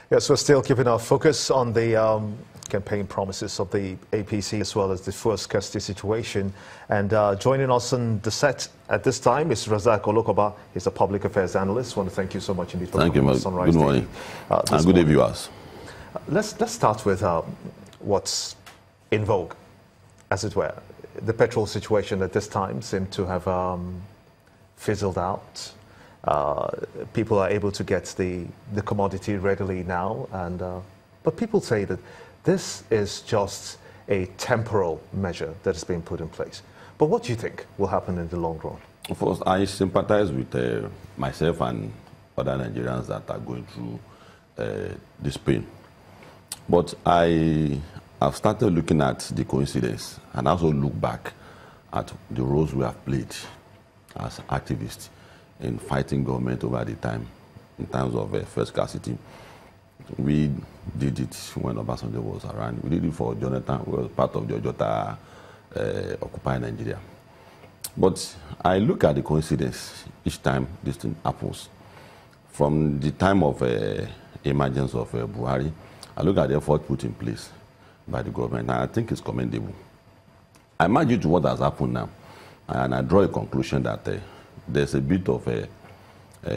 Yes, we're still keeping our focus on the campaign promises of the APC as well as the fuel scarcity situation. And joining us on the set at this time is Razak Olokoba. He's a public affairs analyst. I want to thank you so much indeed for coming to Sunrise Good morning. And good day, viewers. Let's start with what's in vogue, as it were. The petrol situation at this time seemed to have fizzled out. People are able to get the commodity readily now, and but people say that this is just a temporal measure that is being put in place. But what do you think will happen in the long run? Of course, I sympathize with myself and other Nigerians that are going through this pain. But I have started looking at the coincidence and also look back at the roles we have played as activists in fighting government over the time, in terms of first scarcity. We did it when Obasanjo was around. We did it for Jonathan, who was part of the Ojota Occupy Nigeria. But I look at the coincidence each time this thing happens. From the time of emergence of Buhari, I look at the effort put in place by the government, and I think it's commendable. I imagine to what has happened now, and I draw a conclusion that there's a bit of a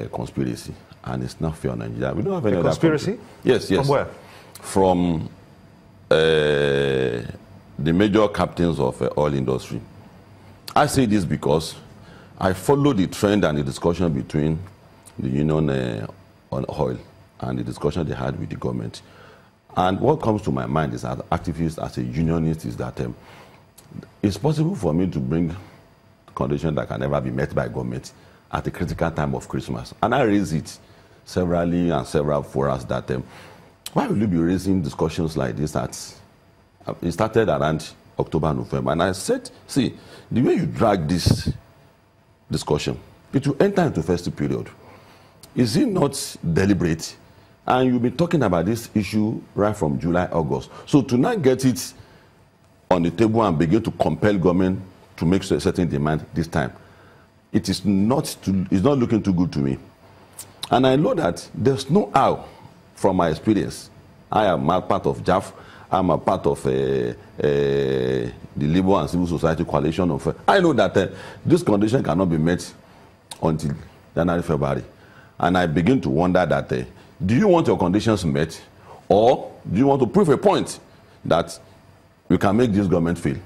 conspiracy, and it's not fair on Nigeria. We don't have any other conspiracy? Yes. From where? From the major captains of oil industry. I say this because I follow the trend and the discussion between the union on oil and the discussion they had with the government. And what comes to my mind is, as an activist, as a unionist, is that it's possible for me to bring conditions that can never be met by government at a critical time of Christmas. And I raise it severally and several forums that why will you be raising discussions like this? It started around October, November. And I said, see, the way you drag this discussion, it will enter into festive period. Is it not deliberate? And you've been talking about this issue right from July, August. So to not get it on the table and begin to compel government to make a certain demand this time, it's not looking too good to me. And I know that there's no how, from my experience. I am a part of JAF. I'm a part of the Labour and Civil Society Coalition. I know that this condition cannot be met until January, February. And I begin to wonder that, do you want your conditions met, or do you want to prove a point that we can make this government fail?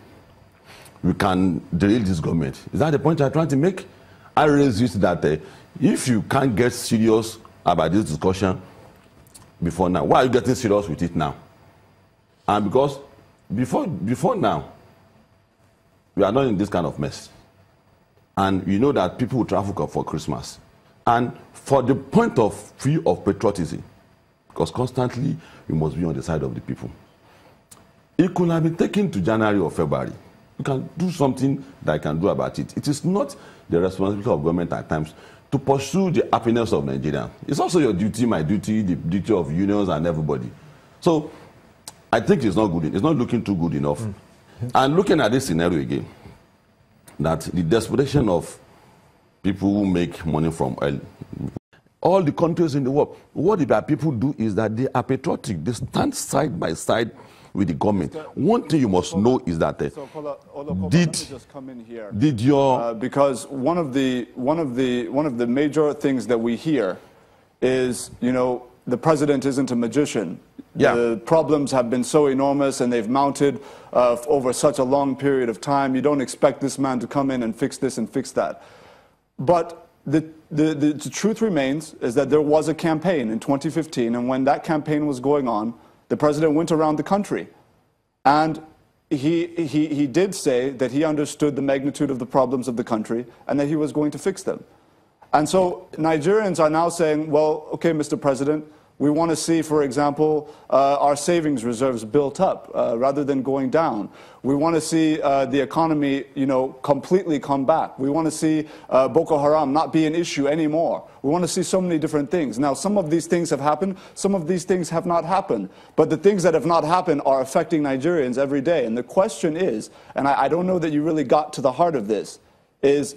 We can derail this government. Is that the point you're trying to make? I raise it that if you can't get serious about this discussion before now, why are you getting serious with it now? And because before now, we are not in this kind of mess. And you know that people will travel for Christmas. And for the point of view of patriotism, because constantly we must be on the side of the people, it could have been taken to January or February. You can do something that I can do about it. It is not the responsibility of government at times to pursue the happiness of Nigerians. It's also your duty, my duty, the duty of unions and everybody. So I think it's not good. It's not looking too good enough. And looking at this scenario again, that the desperation of people who make money from oil, all the countries in the world, what the people do is that they are patriotic. They stand side by side with the government. One thing you must know is that let me just come in here. Did your because one of the major things that we hear is, you know, the president isn't a magician. Yeah. The problems have been so enormous and they've mounted over such a long period of time. You don't expect this man to come in and fix this and fix that. But the truth remains is that there was a campaign in 2015, and when that campaign was going on, the president went around the country, and he did say that he understood the magnitude of the problems of the country and that he was going to fix them. And so Nigerians are now saying, well, okay, Mr. President, we want to see, for example, our savings reserves built up rather than going down. We want to see the economy, you know, completely come back. We want to see Boko Haram not be an issue anymore. We want to see so many different things. Now, some of these things have happened, some of these things have not happened. But the things that have not happened are affecting Nigerians every day. And the question is, and I don't know that you really got to the heart of this, is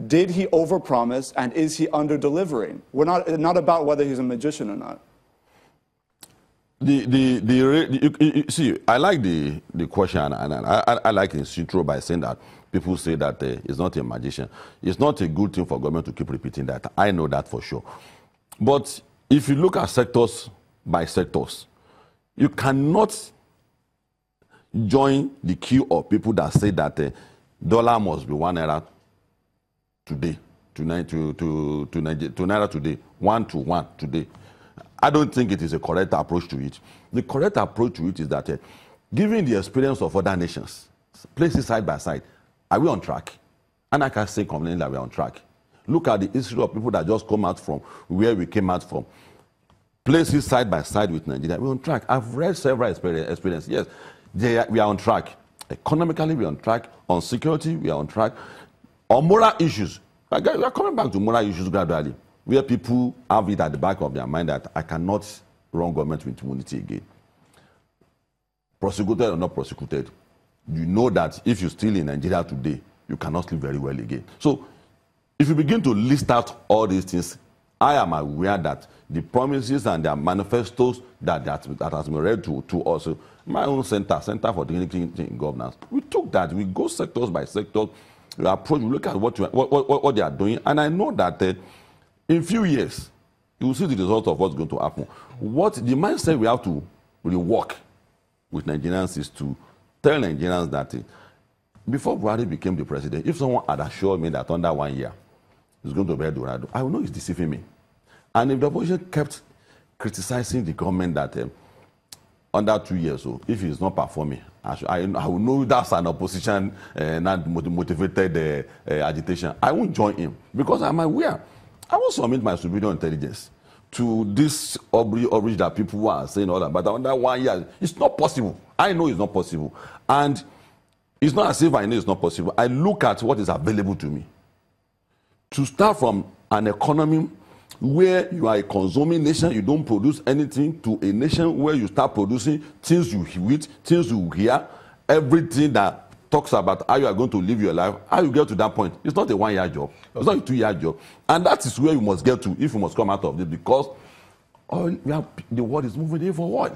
did he overpromise and is he under-delivering? We're not about whether he's a magician or not. See, I like the question, and I like its intro by saying that people say that it's not a magician. It's not a good thing for government to keep repeating that. I know that for sure. But if you look at sectors by sectors, you cannot join the queue of people that say that dollar must be 1 naira today, to naira today, 1 to 1 today. I don't think it is a correct approach to it. The correct approach to it is that given the experience of other nations, places side by side, are we on track? And I can say completely that we are on track. Look at the history of people that just come out from where we came out from. Places side by side with Nigeria, we're on track. I've read several experiences. Yes, we are on track. Economically, we are on track. On security, we are on track. On moral issues, we are coming back to moral issues gradually, where people have it at the back of their mind that I cannot run government with immunity again. Prosecuted or not prosecuted, you know that if you're still in Nigeria today, you cannot sleep very well again. So if you begin to list out all these things, I am aware that the promises and their manifestos that has been read to us, my own Center for Dignity in Governance, we took that, we go sectors by sector, we approach, we look at what they are doing, and I know that in a few years, you will see the result of what's going to happen. What the mindset we have to rework with Nigerians is to tell Nigerians that before Buhari became the president, if someone had assured me that under 1 year he's going to be Dorado, I would know he's deceiving me. And if the opposition kept criticizing the government that under 2 years, so if he's not performing, I will know that's an opposition not motivated agitation. I won't join him because I'm aware. I will submit my superior intelligence to this overreach that people are saying all that. But under 1 year, it's not possible. I know it's not possible. And it's not as if I know it's not possible. I look at what is available to me. To start from an economy where you are a consuming nation, you don't produce anything, to a nation where you start producing things you eat, things you hear, everything that talks about how you are going to live your life, how you get to that point. It's not a 1 year job. It's not a 2 year job. And that is where you must get to if you must come out of this, because the world is moving in forward.